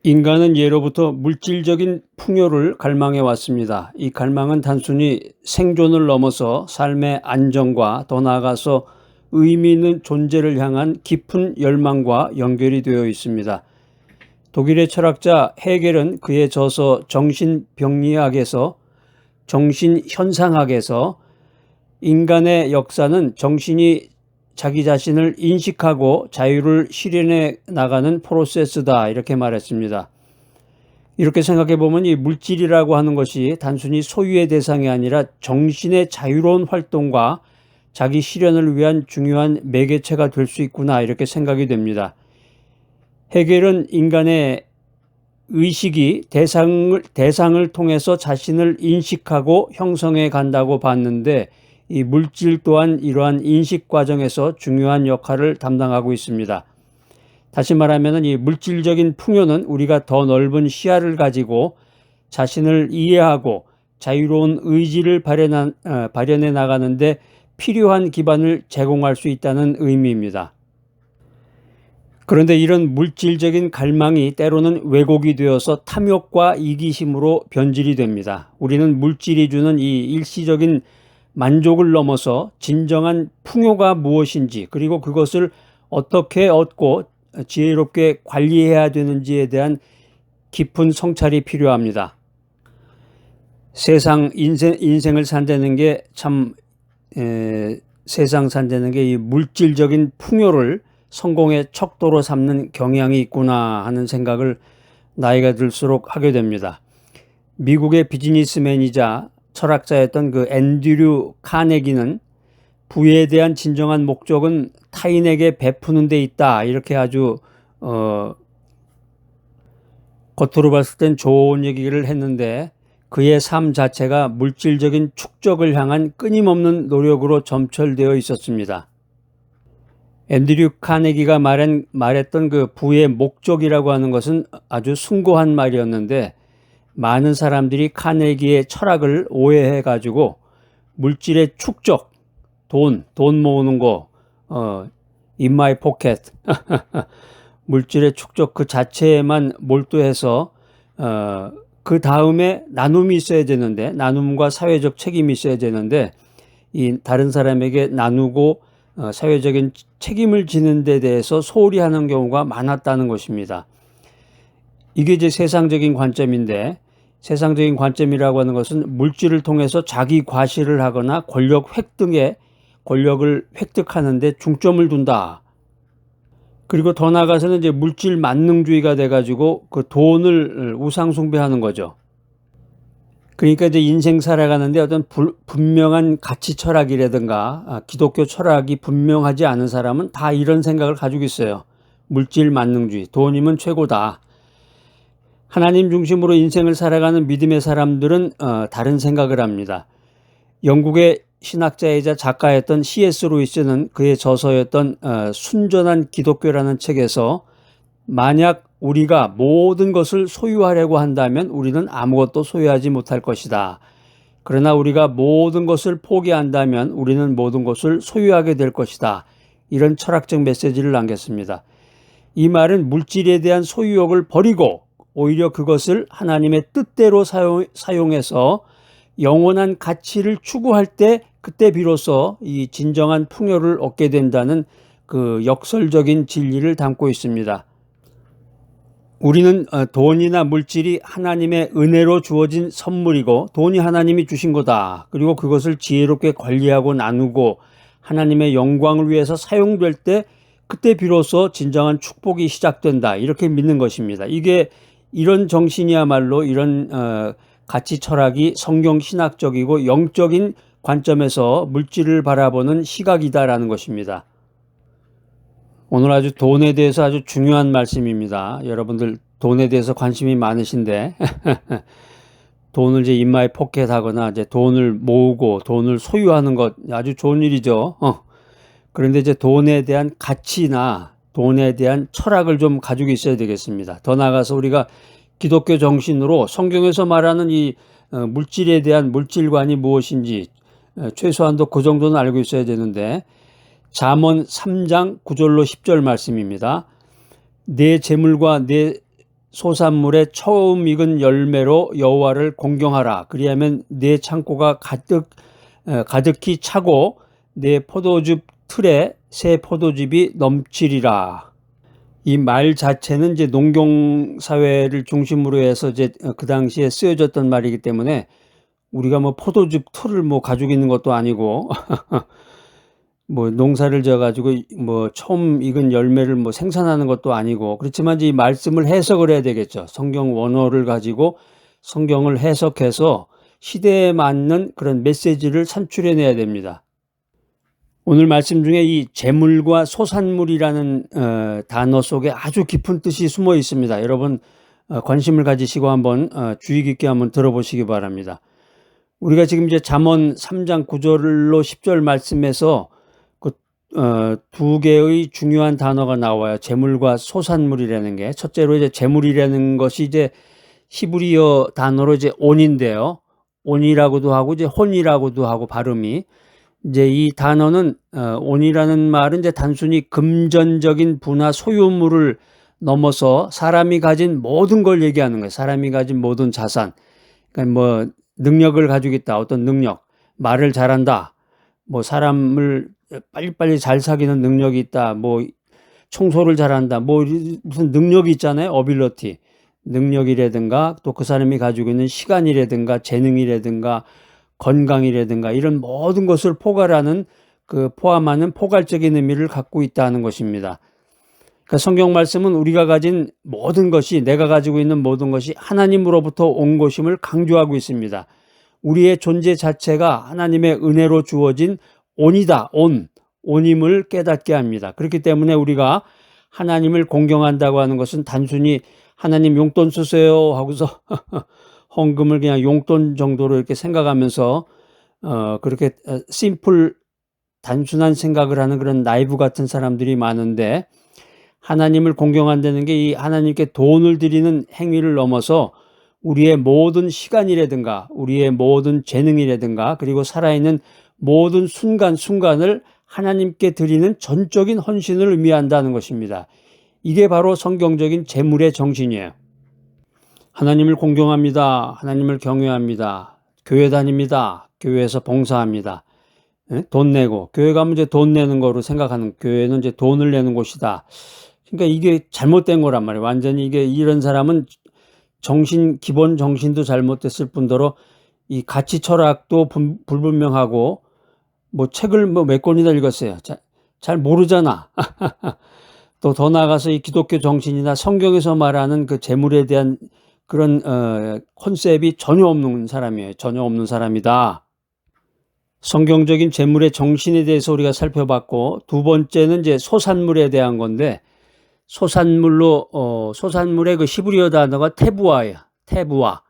인간은 예로부터 물질적인 풍요를 갈망해 왔습니다. 이 갈망은 단순히 생존을 넘어서 삶의 안정과 더 나아가서 의미 있는 존재를 향한 깊은 열망과 연결이 되어 있습니다. 독일의 철학자 헤겔은 그의 저서 정신현상학에서 인간의 역사는 정신이 자기 자신을 인식하고 자유를 실현해 나가는 프로세스다, 이렇게 말했습니다. 이렇게 생각해 보면 이 물질이라고 하는 것이 단순히 소유의 대상이 아니라 정신의 자유로운 활동과 자기 실현을 위한 중요한 매개체가 될 수 있구나, 이렇게 생각이 됩니다. 헤겔은 인간의 의식이 대상을 통해서 자신을 인식하고 형성해 간다고 봤는데, 이 물질 또한 이러한 인식 과정에서 중요한 역할을 담당하고 있습니다. 다시 말하면 이 물질적인 풍요는 우리가 더 넓은 시야를 가지고 자신을 이해하고 자유로운 의지를 발현해 나가는데 필요한 기반을 제공할 수 있다는 의미입니다. 그런데 이런 물질적인 갈망이 때로는 왜곡이 되어서 탐욕과 이기심으로 변질이 됩니다. 우리는 물질이 주는 이 일시적인 만족을 넘어서 진정한 풍요가 무엇인지, 그리고 그것을 어떻게 얻고 지혜롭게 관리해야 되는지에 대한 깊은 성찰이 필요합니다. 인생을 산다는 게 세상 산다는 게 이 물질적인 풍요를 성공의 척도로 삼는 경향이 있구나 하는 생각을 나이가 들수록 하게 됩니다. 미국의 비즈니스맨이자 철학자였던 그 앤드류 카네기는 부에 대한 진정한 목적은 타인에게 베푸는 데 있다, 이렇게 아주 겉으로 봤을 땐 좋은 얘기를 했는데, 그의 삶 자체가 물질적인 축적을 향한 끊임없는 노력으로 점철되어 있었습니다. 앤드류 카네기가 말했던 그 부의 목적이라고 하는 것은 아주 숭고한 말이었는데, 많은 사람들이 카네기의 철학을 오해해 가지고 물질의 축적, 돈 모으는 거, in my pocket 물질의 축적 그 자체에만 몰두해서 그 다음에 나눔이 있어야 되는데, 나눔과 사회적 책임이 있어야 되는데, 이 다른 사람에게 나누고 사회적인 책임을 지는 데 대해서 소홀히 하는 경우가 많았다는 것입니다. 이게 이제 세상적인 관점인데, 세상적인 관점이라고 하는 것은 물질을 통해서 자기 과시를 하거나 권력을 획득하는 데 중점을 둔다. 그리고 더 나아가서는 이제 물질 만능주의가 돼가지고 그 돈을 우상숭배하는 거죠. 그러니까 이제 인생 살아가는데 어떤 분명한 가치 철학이라든가 기독교 철학이 분명하지 않은 사람은 다 이런 생각을 가지고 있어요. 물질 만능주의, 돈이면 최고다. 하나님 중심으로 인생을 살아가는 믿음의 사람들은 다른 생각을 합니다. 영국의 신학자이자 작가였던 C.S. 루이스는 그의 저서였던 순전한 기독교라는 책에서, 만약 우리가 모든 것을 소유하려고 한다면 우리는 아무것도 소유하지 못할 것이다. 그러나 우리가 모든 것을 포기한다면 우리는 모든 것을 소유하게 될 것이다. 이런 철학적 메시지를 남겼습니다. 이 말은 물질에 대한 소유욕을 버리고 오히려 그것을 하나님의 뜻대로 사용해서 영원한 가치를 추구할 때, 그때 비로소 이 진정한 풍요를 얻게 된다는 그 역설적인 진리를 담고 있습니다. 우리는 돈이나 물질이 하나님의 은혜로 주어진 선물이고, 돈이 하나님이 주신 거다. 그리고 그것을 지혜롭게 관리하고 나누고 하나님의 영광을 위해서 사용될 때, 그때 비로소 진정한 축복이 시작된다, 이렇게 믿는 것입니다. 이런 정신이야말로 이런 가치 철학이 성경 신학적이고 영적인 관점에서 물질을 바라보는 시각이다라는 것입니다. 오늘 아주 돈에 대해서 아주 중요한 말씀입니다. 여러분들 돈에 대해서 관심이 많으신데 돈을 이제 인마에 포켓하거나 이제 돈을 모으고 돈을 소유하는 것 아주 좋은 일이죠. 그런데 이제 돈에 대한 가치나 돈에 대한 철학을 좀 가지고 있어야 되겠습니다. 더 나아가서 우리가 기독교 정신으로 성경에서 말하는 이 물질에 대한 물질관이 무엇인지 최소한도 그 정도는 알고 있어야 되는데, 잠언 3장 9절로 10절 말씀입니다. 내 재물과 내 소산물의 처음 익은 열매로 여호와를 공경하라. 그리하면 내 창고가 가득히 차고 내 포도즙 틀에 새 포도즙이 넘치리라. 이 말 자체는 이제 농경 사회를 중심으로 해서 이제 그 당시에 쓰여졌던 말이기 때문에 우리가 뭐 포도즙 틀을 뭐 가지고 있는 것도 아니고 뭐 농사를 져가지고 뭐 처음 익은 열매를 뭐 생산하는 것도 아니고, 그렇지만 이 말씀을 해석을 해야 되겠죠. 성경 원어를 가지고 성경을 해석해서 시대에 맞는 그런 메시지를 산출해내야 됩니다. 오늘 말씀 중에 이 재물과 소산물이라는 단어 속에 아주 깊은 뜻이 숨어 있습니다. 여러분 관심을 가지시고 한번 주의 깊게 한번 들어보시기 바랍니다. 우리가 지금 이제 잠언 3장 9절로 10절 말씀에서 두 개의 중요한 단어가 나와요. 재물과 소산물이라는 게. 첫째로 이제 재물이라는 것이 이제 히브리어 단어로 이제 온인데요. 온이라고도 하고 이제 혼이라고도 하고 발음이. 이제 이 단어는 온이라는 말은 이제 단순히 금전적인 부나 소유물을 넘어서 사람이 가진 모든 걸 얘기하는 거예요. 사람이 가진 모든 자산. 그러니까 뭐 능력을 가지고 있다. 어떤 능력. 말을 잘한다. 뭐 사람을 빨리빨리 잘 사귀는 능력이 있다. 뭐 청소를 잘한다. 뭐 무슨 능력이 있잖아요. 어빌러티. 능력이라든가 또 그 사람이 가지고 있는 시간이라든가 재능이라든가 건강이라든가 이런 모든 것을 포괄하는 포함하는 포괄적인 의미를 갖고 있다는 것입니다. 그러니까 성경 말씀은 우리가 가진 모든 것이, 내가 가지고 있는 모든 것이 하나님으로부터 온 것임을 강조하고 있습니다. 우리의 존재 자체가 하나님의 은혜로 주어진 온이다. 온임을 깨닫게 합니다. 그렇기 때문에 우리가 하나님을 공경한다고 하는 것은 단순히 하나님 용돈 쓰세요 하고서 헌금을 그냥 용돈 정도로 이렇게 생각하면서 그렇게 심플 단순한 생각을 하는 그런 나이브 같은 사람들이 많은데, 하나님을 공경한다는 게 이 하나님께 돈을 드리는 행위를 넘어서 우리의 모든 시간이라든가 우리의 모든 재능이라든가 그리고 살아있는 모든 순간순간을 하나님께 드리는 전적인 헌신을 의미한다는 것입니다. 이게 바로 성경적인 재물의 정신이에요. 하나님을 공경합니다. 하나님을 경외합니다. 교회 다닙니다. 교회에서 봉사합니다. 돈 내고, 교회 가면 이제 돈 내는 거로 생각하는, 교회는 이제 돈을 내는 곳이다. 그러니까 이게 잘못된 거란 말이에요. 완전히 이런 사람은 기본 정신도 잘못됐을 뿐더러 이 가치 철학도 불분명하고, 뭐 책을 뭐 몇 권이나 읽었어요. 잘 모르잖아. 또 더 나아가서 이 기독교 정신이나 성경에서 말하는 그 재물에 대한 그런 컨셉이 전혀 없는 사람이에요. 전혀 없는 사람이다. 성경적인 재물의 정신에 대해서 우리가 살펴봤고, 두 번째는 이제 소산물에 대한 건데, 소산물의 그 히브리어 단어가 테부아예요. 테부아.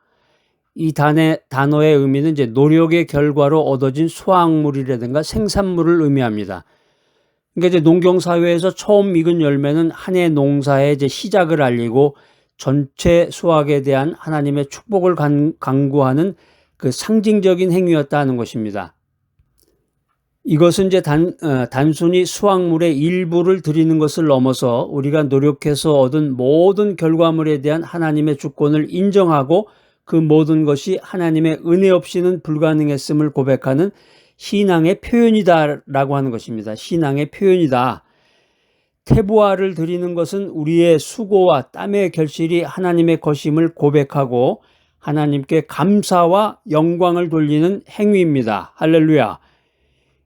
이 단어의 의미는 이제 노력의 결과로 얻어진 수확물이라든가 생산물을 의미합니다. 그러니까 이제 농경사회에서 처음 익은 열매는 한 해 농사의 이제 시작을 알리고 전체 수확에 대한 하나님의 축복을 간구하는 그 상징적인 행위였다는 것입니다. 이것은 이제 단순히 수확물의 일부를 드리는 것을 넘어서 우리가 노력해서 얻은 모든 결과물에 대한 하나님의 주권을 인정하고 그 모든 것이 하나님의 은혜 없이는 불가능했음을 고백하는 신앙의 표현이다라고 하는 것입니다. 신앙의 표현이다. 테부아를 드리는 것은 우리의 수고와 땀의 결실이 하나님의 것임을 고백하고 하나님께 감사와 영광을 돌리는 행위입니다. 할렐루야.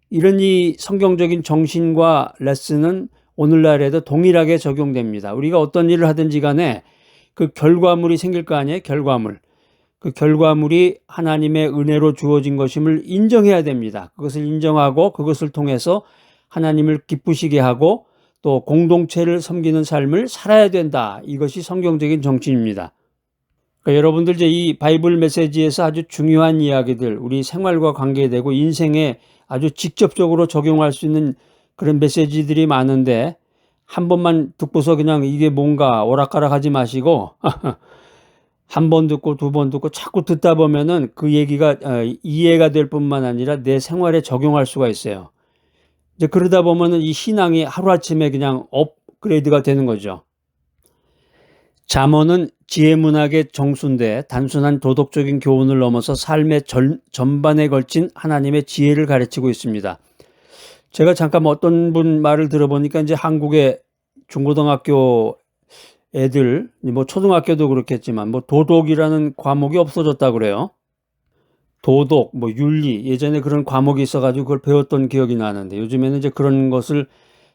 이런 이 성경적인 정신과 레슨은 오늘날에도 동일하게 적용됩니다. 우리가 어떤 일을 하든지 간에 그 결과물이 생길 거 아니에요? 결과물. 그 결과물이 하나님의 은혜로 주어진 것임을 인정해야 됩니다. 그것을 인정하고 그것을 통해서 하나님을 기쁘시게 하고 또 공동체를 섬기는 삶을 살아야 된다. 이것이 성경적인 정신입니다. 그러니까 여러분들 이제 이 바이블 메시지에서 아주 중요한 이야기들, 우리 생활과 관계되고 인생에 아주 직접적으로 적용할 수 있는 그런 메시지들이 많은데, 한 번만 듣고서 그냥 이게 뭔가 오락가락하지 마시고 한 번 듣고 두 번 듣고 자꾸 듣다 보면은 그 얘기가 이해가 될 뿐만 아니라 내 생활에 적용할 수가 있어요. 이제 그러다 보면은 이 신앙이 하루아침에 그냥 업그레이드가 되는 거죠. 잠언은 지혜문학의 정수인데 단순한 도덕적인 교훈을 넘어서 삶의 전반에 걸친 하나님의 지혜를 가르치고 있습니다. 제가 잠깐 어떤 분 말을 들어보니까 이제 한국의 중고등학교 애들, 뭐 초등학교도 그렇겠지만 뭐 도덕이라는 과목이 없어졌다 그래요. 도덕, 뭐 윤리, 예전에 그런 과목이 있어가지고 그걸 배웠던 기억이 나는데 요즘에는 이제 그런 것을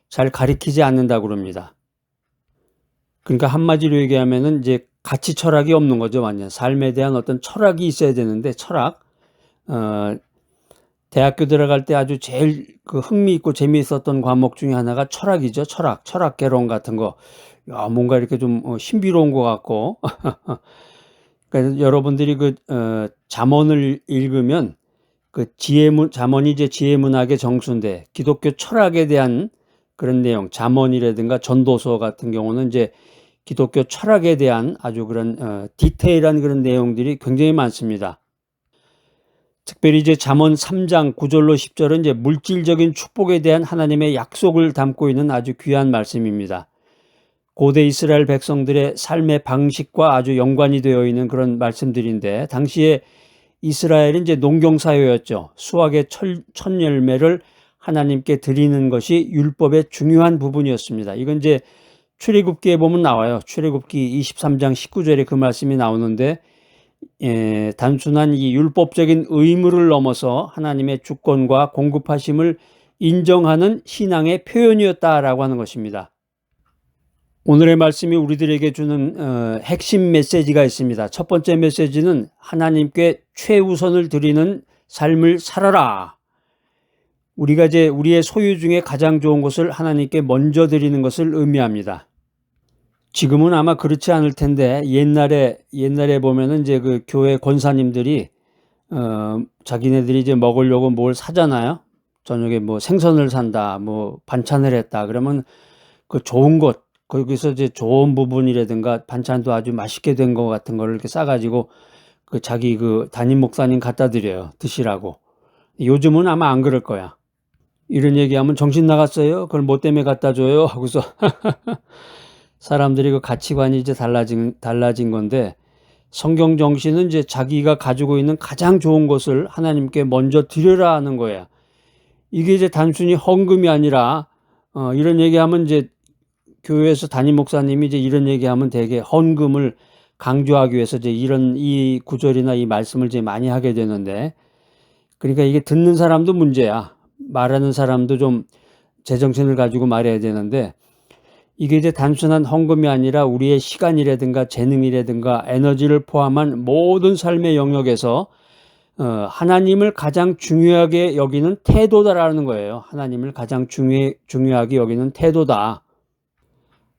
잘 가르치지 않는다고 그럽니다. 그러니까 한마디로 얘기하면은 이제 가치 철학이 없는 거죠. 완전 삶에 대한 어떤 철학이 있어야 되는데 철학, 대학교 들어갈 때 아주 제일 그 흥미있고 재미있었던 과목 중에 하나가 철학이죠. 철학개론 같은 거. 야, 뭔가 이렇게 좀 신비로운 것 같고. 그러니까 여러분들이 잠언을 읽으면 잠언이 이제 지혜문학의 정수인데 기독교 철학에 대한 그런 내용, 잠언이라든가 전도서 같은 경우는 이제 기독교 철학에 대한 아주 그런 디테일한 그런 내용들이 굉장히 많습니다. 특별히 이제 잠언 3장 9절로 10절은 이제 물질적인 축복에 대한 하나님의 약속을 담고 있는 아주 귀한 말씀입니다. 고대 이스라엘 백성들의 삶의 방식과 아주 연관이 되어 있는 그런 말씀들인데 당시에 이스라엘은 이제 농경사회였죠. 수확의 첫 열매를 하나님께 드리는 것이 율법의 중요한 부분이었습니다. 이건 이제 출애굽기에 보면 나와요. 출애굽기 23장 19절에 그 말씀이 나오는데 단순한 이 율법적인 의무를 넘어서 하나님의 주권과 공급하심을 인정하는 신앙의 표현이었다라고 하는 것입니다. 오늘의 말씀이 우리들에게 주는 핵심 메시지가 있습니다. 첫 번째 메시지는 하나님께 최우선을 드리는 삶을 살아라. 우리가 이제 우리의 소유 중에 가장 좋은 것을 하나님께 먼저 드리는 것을 의미합니다. 지금은 아마 그렇지 않을 텐데 옛날에 보면은 이제 그 교회 권사님들이 자기네들이 이제 먹으려고 뭘 사잖아요. 저녁에 뭐 생선을 산다, 뭐 반찬을 했다. 그러면 그 좋은 것 거기서 이제 좋은 부분이라든가 반찬도 아주 맛있게 된 것 같은 거를 이렇게 싸가지고 자기 담임 목사님 갖다 드려요. 드시라고. 요즘은 아마 안 그럴 거야. 이런 얘기하면 정신 나갔어요? 그걸 뭐 때문에 갖다 줘요? 하고서 사람들이 그 가치관이 이제 달라진 건데 성경 정신은 이제 자기가 가지고 있는 가장 좋은 것을 하나님께 먼저 드려라 하는 거야. 이게 이제 단순히 헌금이 아니라 이런 얘기하면 이제 교회에서 담임 목사님이 이제 이런 얘기하면 되게 헌금을 강조하기 위해서 이제 이 구절이나 이 말씀을 이제 많이 하게 되는데 그러니까 이게 듣는 사람도 문제야. 말하는 사람도 좀 제정신을 가지고 말해야 되는데 이게 이제 단순한 헌금이 아니라 우리의 시간이라든가 재능이라든가 에너지를 포함한 모든 삶의 영역에서 하나님을 가장 중요하게 여기는 태도다라는 거예요. 하나님을 가장 중요하게 여기는 태도다.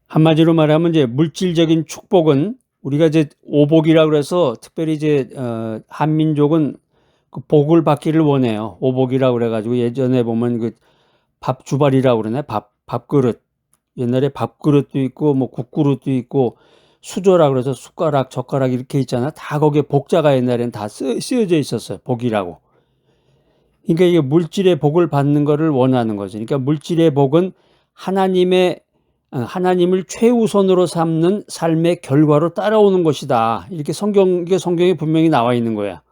한마디로 말하면 이제 물질적인 축복은 우리가 이제 오복이라 그래서 특별히 이제 한민족은 그 복을 받기를 원해요. 오복이라 그래가지고 예전에 보면 그 밥 주발이라고 그러네. 밥그릇. 옛날에 밥그릇도 있고 뭐 국그릇도 있고 수저라 그래서 숟가락, 젓가락 이렇게 있잖아. 다 거기에 복자가 옛날에는 다 쓰여져 있었어요. 복이라고. 그러니까 이게 물질의 복을 받는 거를 원하는 거죠. 그러니까 물질의 복은 하나님을 최우선으로 삼는 삶의 결과로 따라오는 것이다. 이게 성경에 분명히 나와 있는 거야.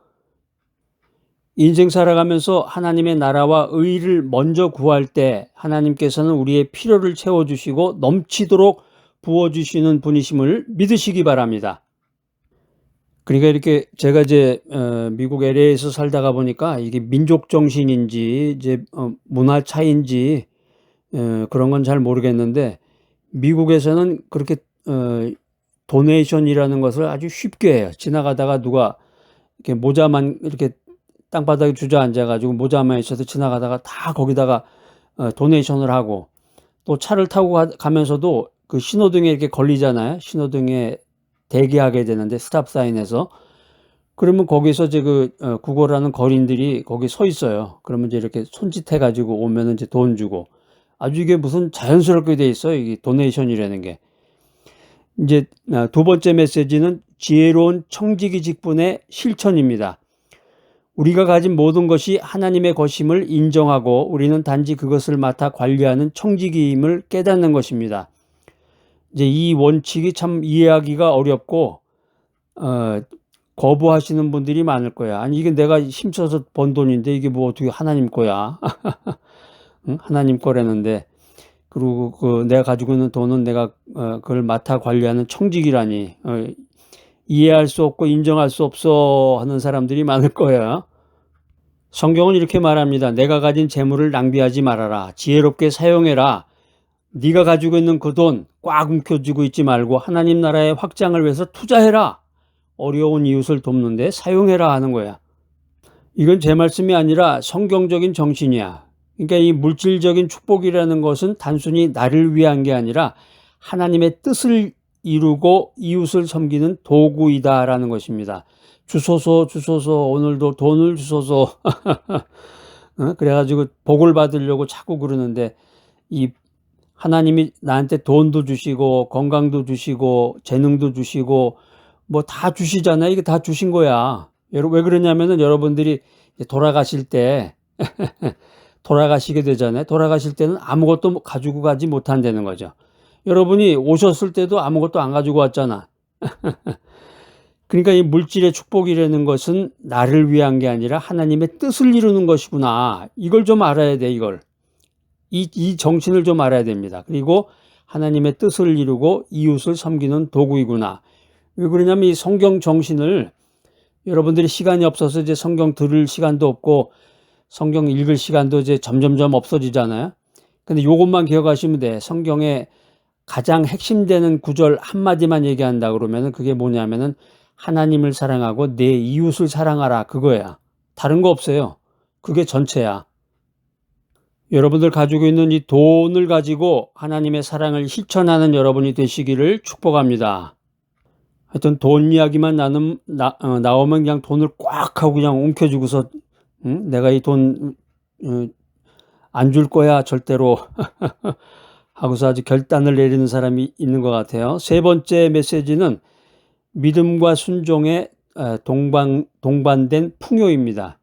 인생 살아가면서 하나님의 나라와 의를 먼저 구할 때 하나님께서는 우리의 필요를 채워주시고 넘치도록 부어주시는 분이심을 믿으시기 바랍니다. 그러니까 이렇게 제가 이제 미국 LA에서 살다가 보니까 이게 민족 정신인지 이제 문화 차이인지 그런 건 잘 모르겠는데 미국에서는 그렇게 도네이션이라는 것을 아주 쉽게 해요. 지나가다가 누가 이렇게 모자만 이렇게 땅바닥에 주저앉아가지고 모자만 있어도 지나가다가 다 거기다가 도네이션을 하고 또 차를 타고 가면서도 그 신호등에 이렇게 걸리잖아요. 신호등에 대기하게 되는데 스탑사인에서 그러면 거기서 이제 구걸하는 거린들이 거기 서 있어요. 그러면 이제 이렇게 손짓해가지고 오면은 이제 돈 주고 아주 이게 무슨 자연스럽게 돼 있어요. 이게 도네이션이라는 게. 이제 두 번째 메시지는 지혜로운 청지기 직분의 실천입니다. 우리가 가진 모든 것이 하나님의 것임을 인정하고 우리는 단지 그것을 맡아 관리하는 청지기임을 깨닫는 것입니다. 이제 이 원칙이 참 이해하기가 어렵고 거부하시는 분들이 많을 거야. 아니 이게 내가 힘써서 번 돈인데 이게 뭐 어떻게 하나님 거야? 응? 하나님 거라는데 그리고 그 내가 가지고 있는 돈은 내가 그걸 맡아 관리하는 청직이라니 이해할 수 없고 인정할 수 없어 하는 사람들이 많을 거야. 성경은 이렇게 말합니다. 내가 가진 재물을 낭비하지 말아라. 지혜롭게 사용해라. 네가 가지고 있는 그 돈 꽉 움켜쥐고 있지 말고 하나님 나라의 확장을 위해서 투자해라. 어려운 이웃을 돕는 데 사용해라 하는 거야. 이건 제 말씀이 아니라 성경적인 정신이야. 그러니까 이 물질적인 축복이라는 것은 단순히 나를 위한 게 아니라 하나님의 뜻을 이루고 이웃을 섬기는 도구이다라는 것입니다. 주소서 주소서 오늘도 돈을 주소서 그래가지고 복을 받으려고 자꾸 그러는데 이 하나님이 나한테 돈도 주시고 건강도 주시고 재능도 주시고 뭐 다 주시잖아요. 이게 다 주신 거야. 왜 그러냐면은 여러분들이 돌아가실 때 돌아가시게 되잖아요. 돌아가실 때는 아무것도 가지고 가지 못한다는 거죠. 여러분이 오셨을 때도 아무것도 안 가지고 왔잖아. 그러니까 이 물질의 축복이라는 것은 나를 위한 게 아니라 하나님의 뜻을 이루는 것이구나. 이걸 좀 알아야 돼, 이걸. 이 정신을 좀 알아야 됩니다. 그리고 하나님의 뜻을 이루고 이웃을 섬기는 도구이구나. 왜 그러냐면 이 성경 정신을 여러분들이 시간이 없어서 이제 성경 들을 시간도 없고 성경 읽을 시간도 이제 점점점 없어지잖아요. 근데 요것만 기억하시면 돼. 성경에 가장 핵심되는 구절 한마디만 얘기한다 그러면은 그게 뭐냐면은 하나님을 사랑하고 내 이웃을 사랑하라 그거야. 다른 거 없어요. 그게 전체야. 여러분들 가지고 있는 이 돈을 가지고 하나님의 사랑을 실천하는 여러분이 되시기를 축복합니다. 하여튼 돈 이야기만 나오면 그냥 돈을 꽉 하고 그냥 움켜쥐고서 내가 이 돈 안 줄 거야 절대로 하고서 아주 결단을 내리는 사람이 있는 것 같아요. 세 번째 메시지는 믿음과 순종에 동반된 풍요입니다.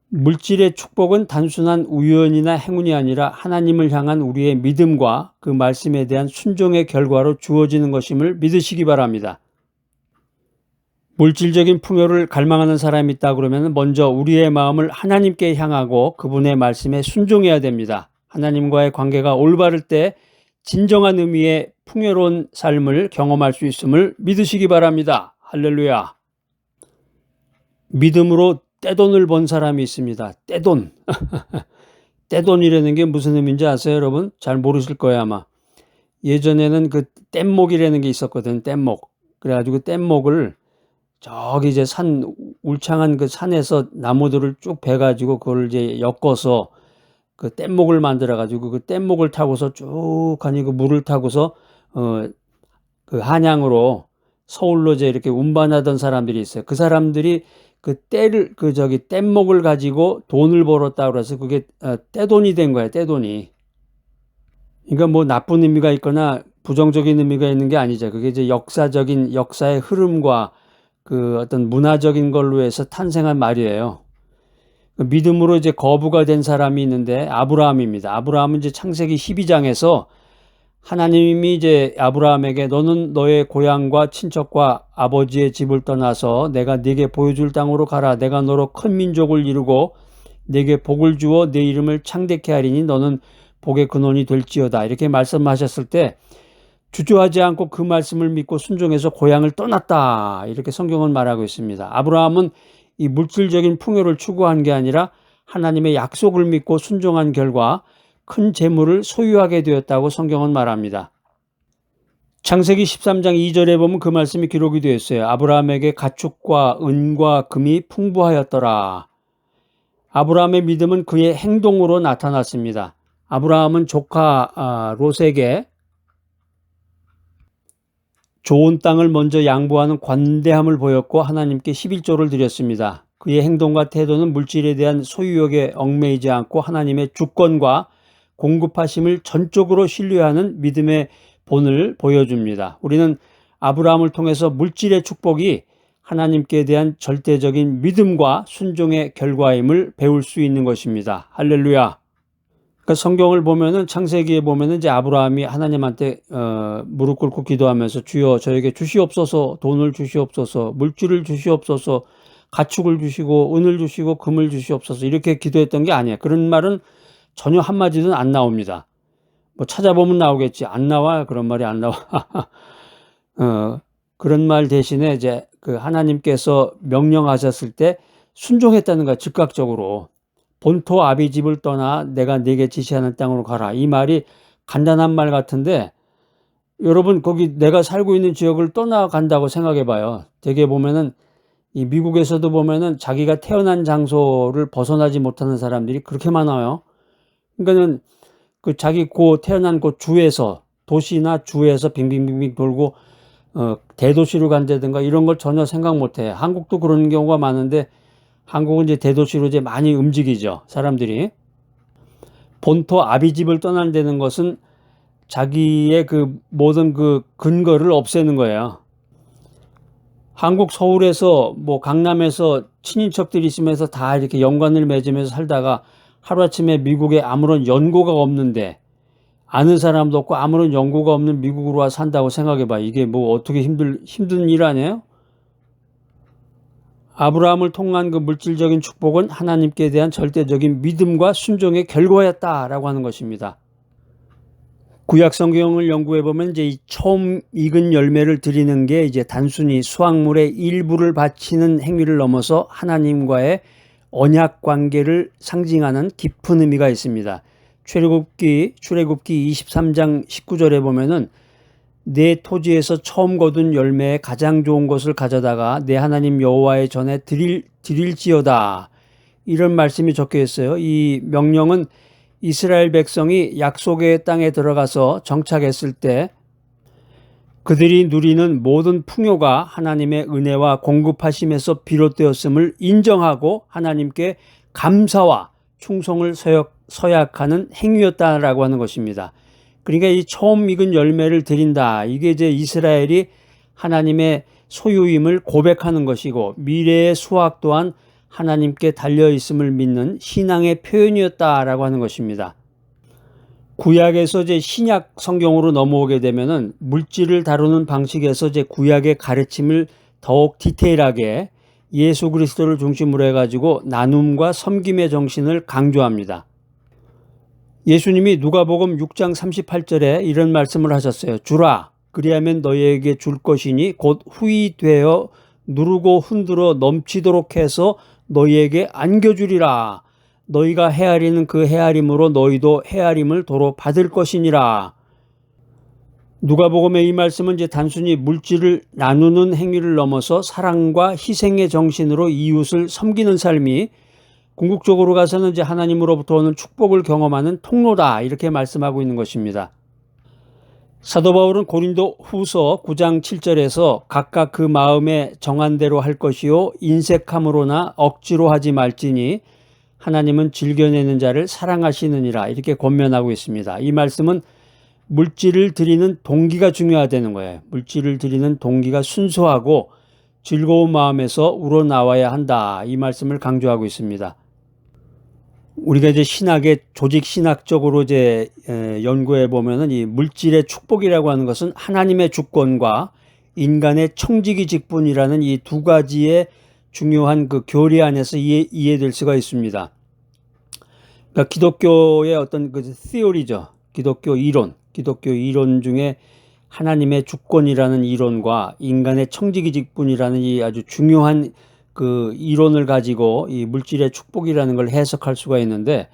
물질의 축복은 단순한 우연이나 행운이 아니라 하나님을 향한 우리의 믿음과 그 말씀에 대한 순종의 결과로 주어지는 것임을 믿으시기 바랍니다. 물질적인 풍요를 갈망하는 사람이 있다 그러면 먼저 우리의 마음을 하나님께 향하고 그분의 말씀에 순종해야 됩니다. 하나님과의 관계가 올바를 때 진정한 의미의 풍요로운 삶을 경험할 수 있음을 믿으시기 바랍니다. 할렐루야. 믿음으로 떼돈을 번 사람이 있습니다. 떼돈. 떼돈이라는 게 무슨 의미인지 아세요, 여러분? 잘 모르실 거예요, 아마. 예전에는 그 뗏목이라는 게 있었거든, 뗏목. 그래가지고 뗏목을 저기 이제 울창한 그 산에서 나무들을 쭉 베가지고 그걸 이제 엮어서 그 뗏목을 만들어가지고 그 뗏목을 타고서 쭉 가니 그 물을 타고서 그 한양으로 서울로 이제 이렇게 운반하던 사람들이 있어요. 그 사람들이 그 뗏목을 가지고 돈을 벌었다 그래서 그게 떼돈이 된 거예요. 떼돈이. 그러니까 뭐 나쁜 의미가 있거나 부정적인 의미가 있는 게 아니죠. 그게 이제 역사의 흐름과 그 어떤 문화적인 걸로 해서 탄생한 말이에요. 믿음으로 이제 거부가 된 사람이 있는데 아브라함입니다. 아브라함은 이제 창세기 12장에서 하나님이 이제 아브라함에게 너는 너의 고향과 친척과 아버지의 집을 떠나서 내가 네게 보여줄 땅으로 가라. 내가 너로 큰 민족을 이루고 네게 복을 주어 네 이름을 창대케 하리니 너는 복의 근원이 될지어다. 이렇게 말씀하셨을 때 주저하지 않고 그 말씀을 믿고 순종해서 고향을 떠났다. 이렇게 성경은 말하고 있습니다. 아브라함은 이 물질적인 풍요를 추구한 게 아니라 하나님의 약속을 믿고 순종한 결과 큰 재물을 소유하게 되었다고 성경은 말합니다. 창세기 13장 2절에 보면 그 말씀이 기록이 되어 있어요. 아브라함에게 가축과 은과 금이 풍부하였더라. 아브라함의 믿음은 그의 행동으로 나타났습니다. 아브라함은 조카 롯에게 좋은 땅을 먼저 양보하는 관대함을 보였고 하나님께 11조를 드렸습니다. 그의 행동과 태도는 물질에 대한 소유욕에 얽매이지 않고 하나님의 주권과 공급하심을 전적으로 신뢰하는 믿음의 본을 보여줍니다. 우리는 아브라함을 통해서 물질의 축복이 하나님께 대한 절대적인 믿음과 순종의 결과임을 배울 수 있는 것입니다. 할렐루야. 그러니까 성경을 보면은 창세기에 보면은 이제 아브라함이 하나님한테 무릎 꿇고 기도하면서 주여 저에게 주시옵소서, 돈을 주시옵소서, 물질을 주시옵소서, 가축을 주시고 은을 주시고 금을 주시옵소서 이렇게 기도했던 게 아니에요. 그런 말은 전혀 한마디는 안 나옵니다. 뭐 찾아보면 나오겠지. 안 나와. 그런 말이 안 나와. 그런 말 대신에 이제 그 하나님께서 명령하셨을 때 순종했다는 거야. 즉각적으로. 본토 아비집을 떠나 내가 네게 지시하는 땅으로 가라. 이 말이 간단한 말 같은데 여러분 거기 내가 살고 있는 지역을 떠나간다고 생각해 봐요. 되게 보면은 이 미국에서도 보면은 자기가 태어난 장소를 벗어나지 못하는 사람들이 그렇게 많아요. 그러니까는 그 자기 태어난 곳 주에서 도시나 주에서 빙빙빙빙 돌고 대도시로 간다든가 이런 걸 전혀 생각 못 해. 한국도 그런 경우가 많은데 한국은 이제 대도시로 이제 많이 움직이죠. 사람들이. 본토 아비집을 떠난다는 것은 자기의 그 모든 그 근거를 없애는 거예요. 한국 서울에서 뭐 강남에서 친인척들이 있으면서 다 이렇게 연관을 맺으면서 살다가 하루아침에 미국에 아무런 연고가 없는데 아는 사람도 없고 아무런 연고가 없는 미국으로 와 산다고 생각해봐. 이게 뭐 어떻게 힘든 일 아니에요? 아브라함을 통한 그 물질적인 축복은 하나님께 대한 절대적인 믿음과 순종의 결과였다라고 하는 것입니다. 구약 성경을 연구해 보면 이제 이 처음 익은 열매를 드리는 게 이제 단순히 수확물의 일부를 바치는 행위를 넘어서 하나님과의 언약 관계를 상징하는 깊은 의미가 있습니다. 출애굽기 23장 19절에 보면은 내 토지에서 처음 거둔 열매의 가장 좋은 것을 가져다가 내 하나님 여호와의 전에 드릴지어다. 이런 말씀이 적혀 있어요. 이 명령은 이스라엘 백성이 약속의 땅에 들어가서 정착했을 때 그들이 누리는 모든 풍요가 하나님의 은혜와 공급하심에서 비롯되었음을 인정하고 하나님께 감사와 충성을 서약하는 행위였다라고 하는 것입니다. 그러니까 이 처음 익은 열매를 드린다. 이게 이제 이스라엘이 하나님의 소유임을 고백하는 것이고 미래의 수확 또한 하나님께 달려있음을 믿는 신앙의 표현이었다라고 하는 것입니다. 구약에서 이제 신약 성경으로 넘어오게 되면은 물질을 다루는 방식에서 이제 구약의 가르침을 더욱 디테일하게 예수 그리스도를 중심으로 해가지고 나눔과 섬김의 정신을 강조합니다. 예수님이 누가복음 6장 38절에 이런 말씀을 하셨어요. 주라, 그리하면 너희에게 줄 것이니 곧 후히 되어 누르고 흔들어 넘치도록 해서 너희에게 안겨주리라. 너희가 헤아리는 그 헤아림으로 너희도 헤아림을 도로 받을 것이니라. 누가복음의 이 말씀은 이제 단순히 물질을 나누는 행위를 넘어서 사랑과 희생의 정신으로 이웃을 섬기는 삶이 궁극적으로 가서는 이제 하나님으로부터 오는 축복을 경험하는 통로다. 이렇게 말씀하고 있는 것입니다. 사도 바울은 고린도 후서 9장 7절에서 각각 그 마음에 정한 대로 할 것이요 인색함으로나 억지로 하지 말지니 하나님은 즐겨내는 자를 사랑하시느니라 이렇게 권면하고 있습니다. 이 말씀은 물질을 드리는 동기가 중요하다는 거예요. 물질을 드리는 동기가 순수하고 즐거운 마음에서 우러나와야 한다. 이 말씀을 강조하고 있습니다. 우리가 이제 신학의 조직 신학적으로 이제 연구해 보면은 이 물질의 축복이라고 하는 것은 하나님의 주권과 인간의 청지기 직분이라는 이 두 가지의 중요한 그 교리 안에서 이해될 수가 있습니다. 그러니까 기독교의 어떤 그 theory죠. 기독교 이론 중에 하나님의 주권이라는 이론과 인간의 청지기 직분이라는 이 아주 중요한 그 이론을 가지고 이 물질의 축복이라는 걸 해석할 수가 있는데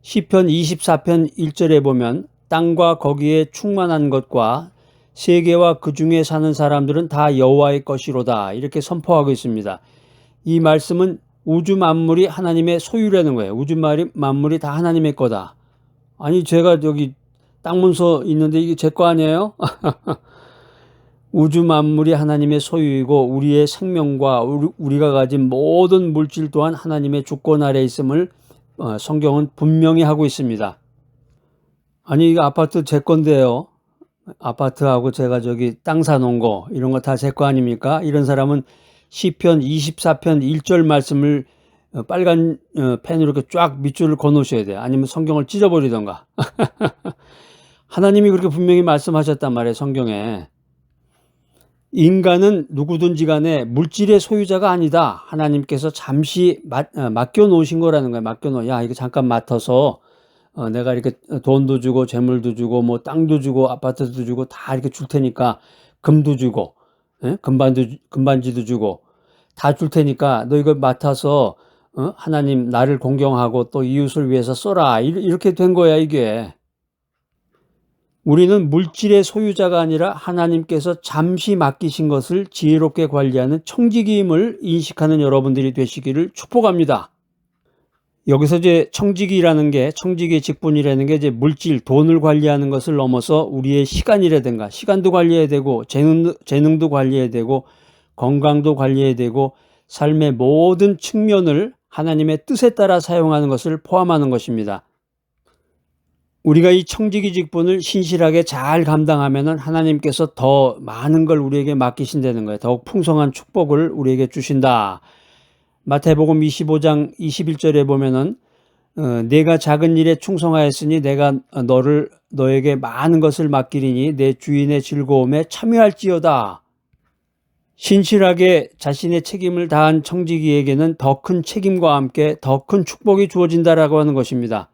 시편 24편 1절에 보면 땅과 거기에 충만한 것과 세계와 그 중에 사는 사람들은 다 여호와의 것이로다 이렇게 선포하고 있습니다. 이 말씀은 우주 만물이 하나님의 소유라는 거예요. 우주 만물이 다 하나님의 거다. 아니 제가 여기 땅 문서 있는데 이게 제 거 아니에요? 우주 만물이 하나님의 소유이고 우리의 생명과 우리가 가진 모든 물질 또한 하나님의 주권 아래 있음을 성경은 분명히 하고 있습니다. 아니 이거 아파트 제 건데요. 아파트하고 제가 저기 땅 사놓은 거 이런 거 다 제 거 아닙니까? 이런 사람은 시편 24편 1절 말씀을 빨간 펜으로 이렇게 쫙 밑줄을 그어놓으셔야 돼요. 아니면 성경을 찢어버리던가. 하나님이 그렇게 분명히 말씀하셨단 말이에요, 성경에. 인간은 누구든지 간에 물질의 소유자가 아니다. 하나님께서 잠시 맡겨놓으신 거라는 거예요. 야, 이거 잠깐 맡아서 내가 이렇게 돈도 주고 재물도 주고 뭐 땅도 주고 아파트도 주고 다 이렇게 줄 테니까 금도 주고 금반지도 주고 다 줄 테니까 너 이거 맡아서 하나님 나를 공경하고 또 이웃을 위해서 써라. 이렇게 된 거야, 이게. 우리는 물질의 소유자가 아니라 하나님께서 잠시 맡기신 것을 지혜롭게 관리하는 청지기임을 인식하는 여러분들이 되시기를 축복합니다. 여기서 이제 청지기의 직분이라는 게 이제 물질, 돈을 관리하는 것을 넘어서 우리의 시간이라든가 시간도 관리해야 되고 재능도 관리해야 되고 건강도 관리해야 되고 삶의 모든 측면을 하나님의 뜻에 따라 사용하는 것을 포함하는 것입니다. 우리가 이 청지기 직분을 신실하게 잘 감당하면 하나님께서 더 많은 걸 우리에게 맡기신다는 거예요. 더욱 풍성한 축복을 우리에게 주신다. 마태복음 25장 21절에 보면은 내가 작은 일에 충성하였으니 내가 너에게 많은 것을 맡기리니 내 주인의 즐거움에 참여할지어다. 신실하게 자신의 책임을 다한 청지기에게는 더 큰 책임과 함께 더 큰 축복이 주어진다라고 하는 것입니다.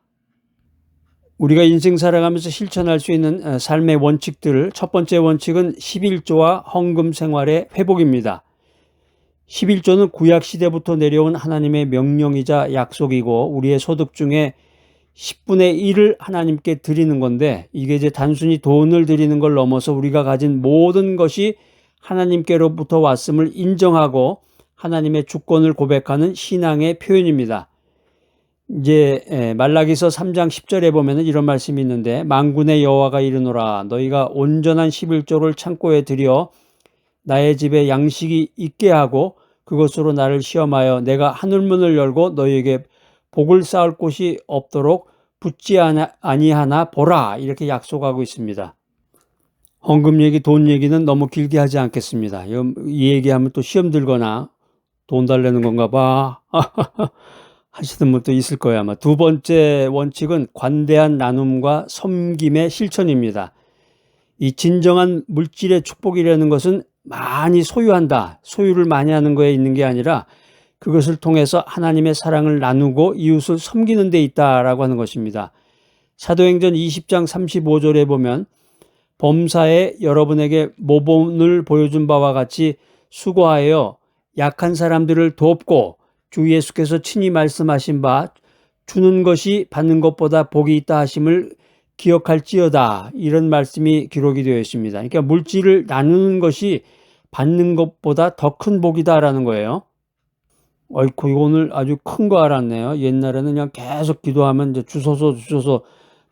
우리가 인생 살아가면서 실천할 수 있는 삶의 원칙들, 첫 번째 원칙은 11조와 헌금 생활의 회복입니다. 11조는 구약시대부터 내려온 하나님의 명령이자 약속이고 우리의 소득 중에 10분의 1을 하나님께 드리는 건데 이게 이제 단순히 돈을 드리는 걸 넘어서 우리가 가진 모든 것이 하나님께로부터 왔음을 인정하고 하나님의 주권을 고백하는 신앙의 표현입니다. 이제 말라기서 3장 10절에 보면은 이런 말씀이 있는데 만군의 여호와가 이르노라 너희가 온전한 11조를 창고에 들여 나의 집에 양식이 있게 하고 그것으로 나를 시험하여 내가 하늘문을 열고 너희에게 복을 쌓을 곳이 없도록 붙지 아니하나 보라 이렇게 약속하고 있습니다. 헌금 얘기, 돈 얘기는 너무 길게 하지 않겠습니다. 이 얘기하면 또 시험 들거나 돈 달라는 건가 봐 하시는 분도 있을 거예요 아마. 두 번째 원칙은 관대한 나눔과 섬김의 실천입니다. 이 진정한 물질의 축복이라는 것은 많이 소유한다, 소유를 많이 하는 거에 있는 게 아니라 그것을 통해서 하나님의 사랑을 나누고 이웃을 섬기는 데 있다라고 하는 것입니다. 사도행전 20장 35절에 보면 범사에 여러분에게 모범을 보여준 바와 같이 수고하여 약한 사람들을 돕고 주 예수께서 친히 말씀하신 바 주는 것이 받는 것보다 복이 있다 하심을 기억할지어다 이런 말씀이 기록이 되어 있습니다. 그러니까 물질을 나누는 것이 받는 것보다 더 큰 복이다라는 거예요. 어이쿠 이거 오늘 아주 큰 거 알았네요. 옛날에는 그냥 계속 기도하면 이제 주소서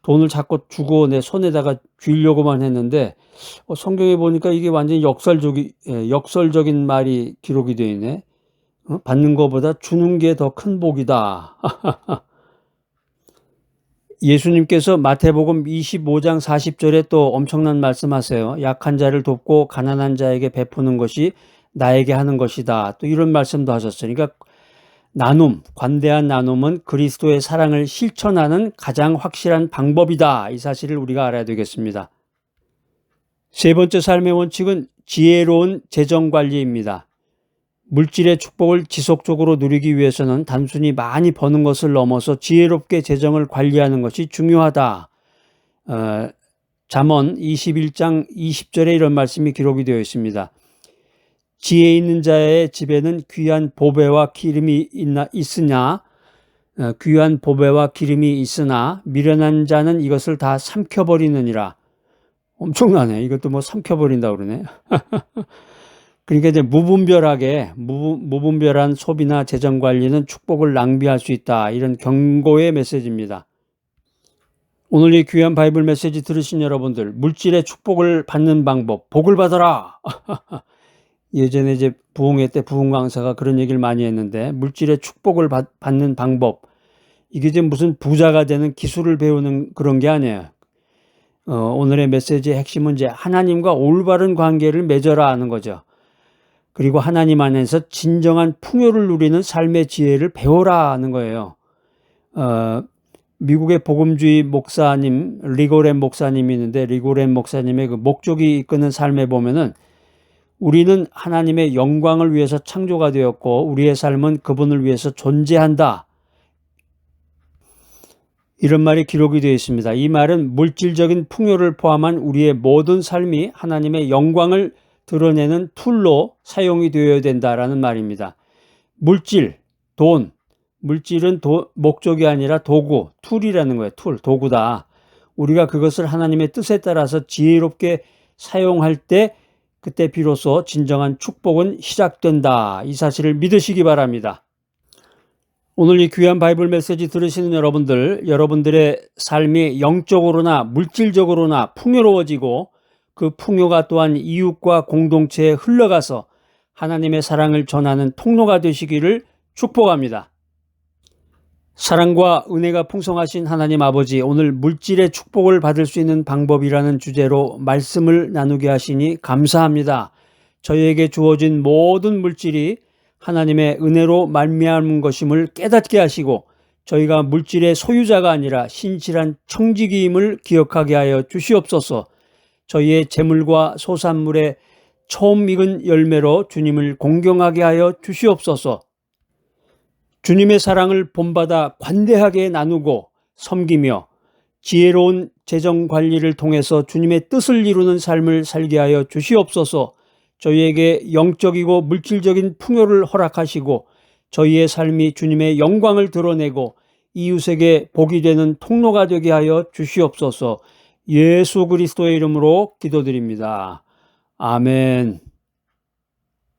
돈을 자꾸 주고 내 손에다가 쥐려고만 했는데 성경에 보니까 이게 완전히 역설적인 말이 기록이 되어 있네. 받는 것보다 주는 게 더 큰 복이다. 예수님께서 마태복음 25장 40절에 또 엄청난 말씀하세요. 약한 자를 돕고 가난한 자에게 베푸는 것이 나에게 하는 것이다. 또 이런 말씀도 하셨어요. 그러니까 관대한 나눔은 그리스도의 사랑을 실천하는 가장 확실한 방법이다. 이 사실을 우리가 알아야 되겠습니다. 세 번째 삶의 원칙은 지혜로운 재정관리입니다. 물질의 축복을 지속적으로 누리기 위해서는 단순히 많이 버는 것을 넘어서 지혜롭게 재정을 관리하는 것이 중요하다. 잠언 21장 20절에 이런 말씀이 기록이 되어 있습니다. 지혜 있는 자의 집에는 귀한 보배와 기름이 있으나 귀한 보배와 기름이 있으나 미련한 자는 이것을 다 삼켜버리느니라. 엄청나네. 이것도 뭐 삼켜버린다고 그러네. 그러니까 이제 무분별한 소비나 재정 관리는 축복을 낭비할 수 있다. 이런 경고의 메시지입니다. 오늘 이 귀한 바이블 메시지 들으신 여러분들, 물질의 축복을 받는 방법, 복을 받아라. 예전에 이제 부흥회 때 부흥 강사가 그런 얘기를 많이 했는데 물질의 축복을 받는 방법, 이게 이제 무슨 부자가 되는 기술을 배우는 그런 게 아니에요. 오늘의 메시지의 핵심은 이제 하나님과 올바른 관계를 맺어라 하는 거죠. 그리고 하나님 안에서 진정한 풍요를 누리는 삶의 지혜를 배우라는 거예요. 미국의 복음주의 목사님 리고렌 목사님이 있는데, 리고렌 목사님의 그 목적이 이끄는 삶에 보면은 우리는 하나님의 영광을 위해서 창조가 되었고 우리의 삶은 그분을 위해서 존재한다, 이런 말이 기록이 되어 있습니다. 이 말은 물질적인 풍요를 포함한 우리의 모든 삶이 하나님의 영광을 드러내는 툴로 사용이 되어야 된다라는 말입니다. 물질, 돈, 물질은 목적이 아니라 도구, 툴이라는 거예요. 툴, 도구다. 우리가 그것을 하나님의 뜻에 따라서 지혜롭게 사용할 때 그때 비로소 진정한 축복은 시작된다. 이 사실을 믿으시기 바랍니다. 오늘 이 귀한 바이블 메시지 들으시는 여러분들의 삶이 영적으로나 물질적으로나 풍요로워지고 그 풍요가 또한 이웃과 공동체에 흘러가서 하나님의 사랑을 전하는 통로가 되시기를 축복합니다. 사랑과 은혜가 풍성하신 하나님 아버지, 오늘 물질의 축복을 받을 수 있는 방법이라는 주제로 말씀을 나누게 하시니 감사합니다. 저희에게 주어진 모든 물질이 하나님의 은혜로 말미암은 것임을 깨닫게 하시고 저희가 물질의 소유자가 아니라 신실한 청지기임을 기억하게 하여 주시옵소서. 저희의 재물과 소산물의 처음 익은 열매로 주님을 공경하게 하여 주시옵소서. 주님의 사랑을 본받아 관대하게 나누고 섬기며 지혜로운 재정 관리를 통해서 주님의 뜻을 이루는 삶을 살게 하여 주시옵소서. 저희에게 영적이고 물질적인 풍요를 허락하시고 저희의 삶이 주님의 영광을 드러내고 이웃에게 복이 되는 통로가 되게 하여 주시옵소서. 예수 그리스도의 이름으로 기도드립니다. 아멘.